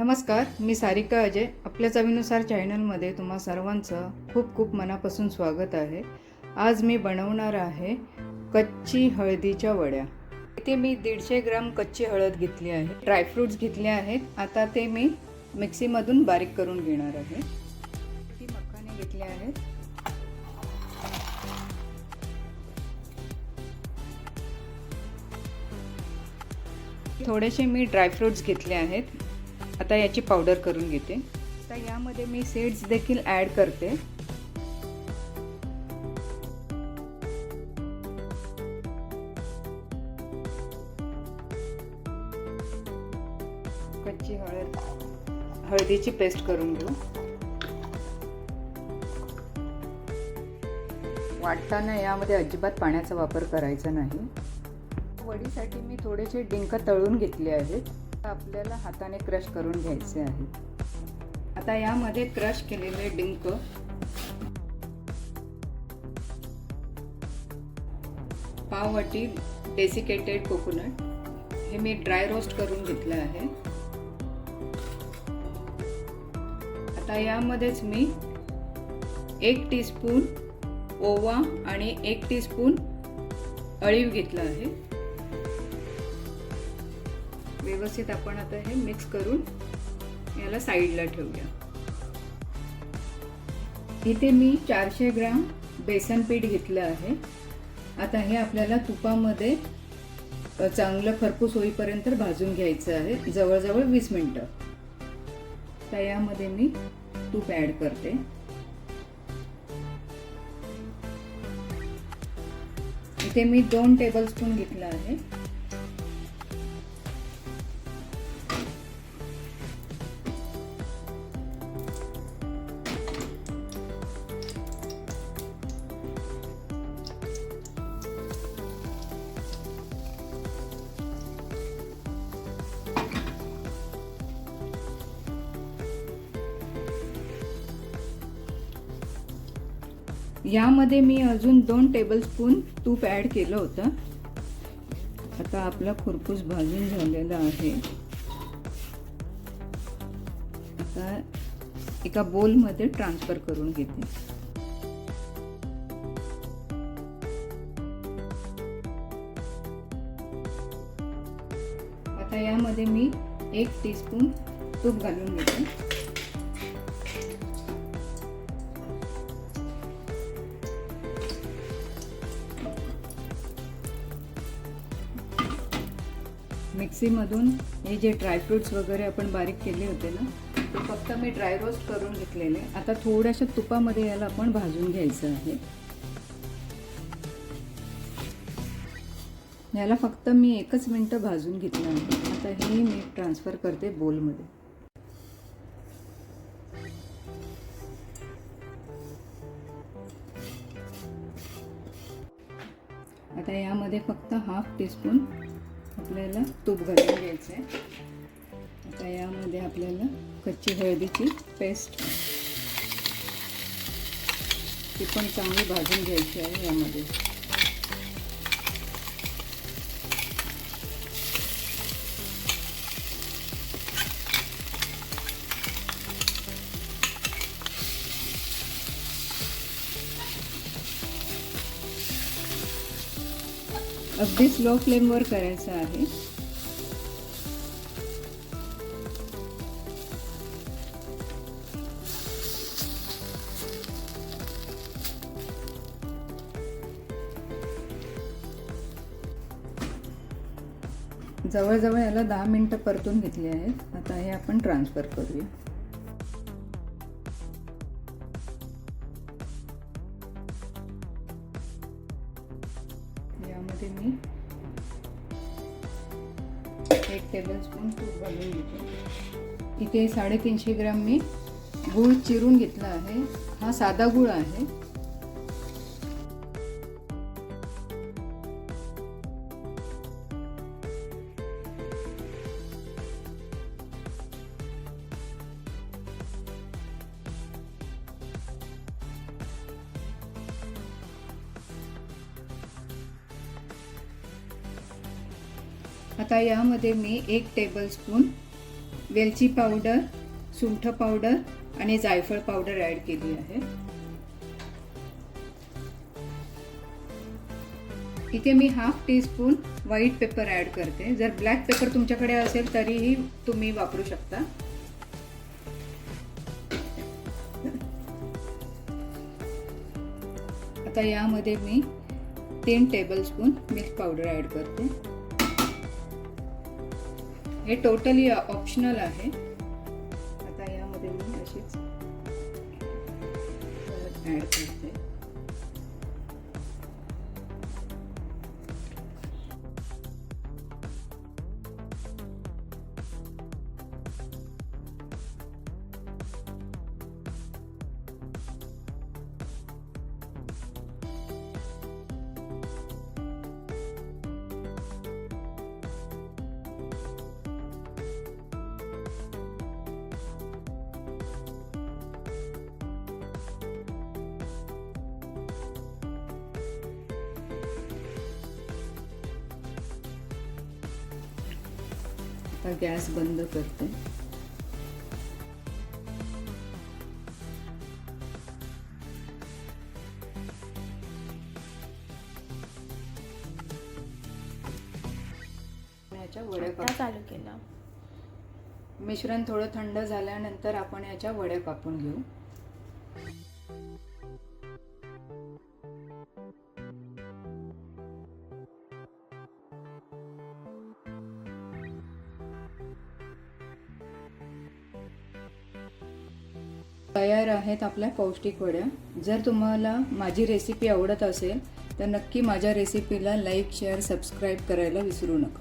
नमस्कार, मी सारिका अजय. आपल्या चवीनुसार चॅनलमध्ये तुम्हा सर्वांचं खूप खूप मनापासून स्वागत आहे. आज मी बनवणार आहे कच्ची हळदीच्या वड्या. इथे मी 150 ग्राम कच्ची हळद घेतली आहे. ड्रायफ्रूट्स घेतले आहेत. आता ते मी मिक्सीमधून बारीक करून घेणार आहे. मखाने घेतले आहेत. थोडेसे मी ड्रायफ्रूट्स घेतले आहेत. आता याची पावडर करून घेते. आता यामध्ये मी सीड्स देखील ॲड करते. कच्ची हळदीची पेस्ट करून घेऊ. वाटताना यामध्ये अजिबात पाण्याचा वापर करायचा नाही. वडीसाठी मी थोडेसे डिंक तळून घेतले आहेत. आपल्याला हाताने क्रश करून घ्यायचे आहे. आता यामध्ये क्रश केलेले डिंक, पाव वाटी डेसिकेटेड कोकोनट हे मी ड्राय रोस्ट करून घेतले आहे. आता यामध्येच मी 1 टीस्पून ओवा आणि 1 टीस्पून अळीव घेतला आहे. व्यवस्थित आपण आता हे मिक्स करून याला साईडला ठेवूया. इथे मी 400 ग्राम बेसन पीठ घेतलं आहे. आता हे आपल्याला तुपामध्ये चांगलं खरपूस होईपर्यंत भाजून घ्यायचं आहे, जवळजवळ 20 मिनिटं. तर यामध्ये मी तूप ॲड करते. इथे मी 2 टेबलस्पून घेतलं आहे. यामध्ये मी अजून 2 टेबलस्पून तूप ॲड केलं होतं. आता आपला खरपूस भाजून झालेला आहे. आता एका बोलमध्ये ट्रान्सफर करून घेते. आता यामध्ये मी 1 टीस्पून तूप घालून घेते. मिक्सीमधून हे जे ड्रायफ्रूट्स वगैरे आपण बारीक केले होते ना, ते फक्त मी ड्राय रोस्ट करून घेतलेले. आता थोड्याशा तुपामध्ये याला आपण भाजून घ्यायचं आहे. याला फक्त मी 1 मिनिट भाजून घेतलं आहे. आता हे मी ट्रान्सफर करते बोलमध्ये. आता यामध्ये फक्त 1/2 टीस्पून आपल्याला तूप घालून घ्यायचं आहे. आता यामध्ये आपल्याला कच्ची हळदीची पेस्ट ती पण चांगली भाजून घ्यायची आहे. यामध्ये अगदी स्लो फ्लेमवर करायचं आहे. जवळजवळ याला 10 मिनिटं परतून घेतली आहेत. आता हे आपण ट्रान्सफर करूया. यामध्ये मी 1 टेबलस्पून तूप घालून घेते. इथे 350 ग्राम मी गूळ चिरून घेतला आहे. हा साधा गूळ आहे. आता यामध्ये मी 1 टेबलस्पून वेलची पावडर, सुंठ पावडर आणि जायफळ पावडर ॲड केली आहे. इथे मी half teaspoon white pepper add करते. जर ब्लॅक पेपर तुमच्याकडे असेल तरीही तुम्ही वापरू शकता. आता यामध्ये मी 3 टेबलस्पून मिल्क पावडर ॲड करते. हे टोटली ऑप्शनल आहे. आता यामध्ये मी अशीच ॲड करते. आता गॅस बंद करते. याच्या वड्या चालू केलं. मिश्रण थोडं थंड झाल्यानंतर आपण याच्या वड्या कापून घेऊ. तयार आहेत आपल्या पौष्टिक वड्या. जर तुम्हाला माझी रेसिपी आवडत असेल तर नक्की माझ्या रेसिपीला लाईक, शेअर, सबस्क्राईब करायला विसरू नका.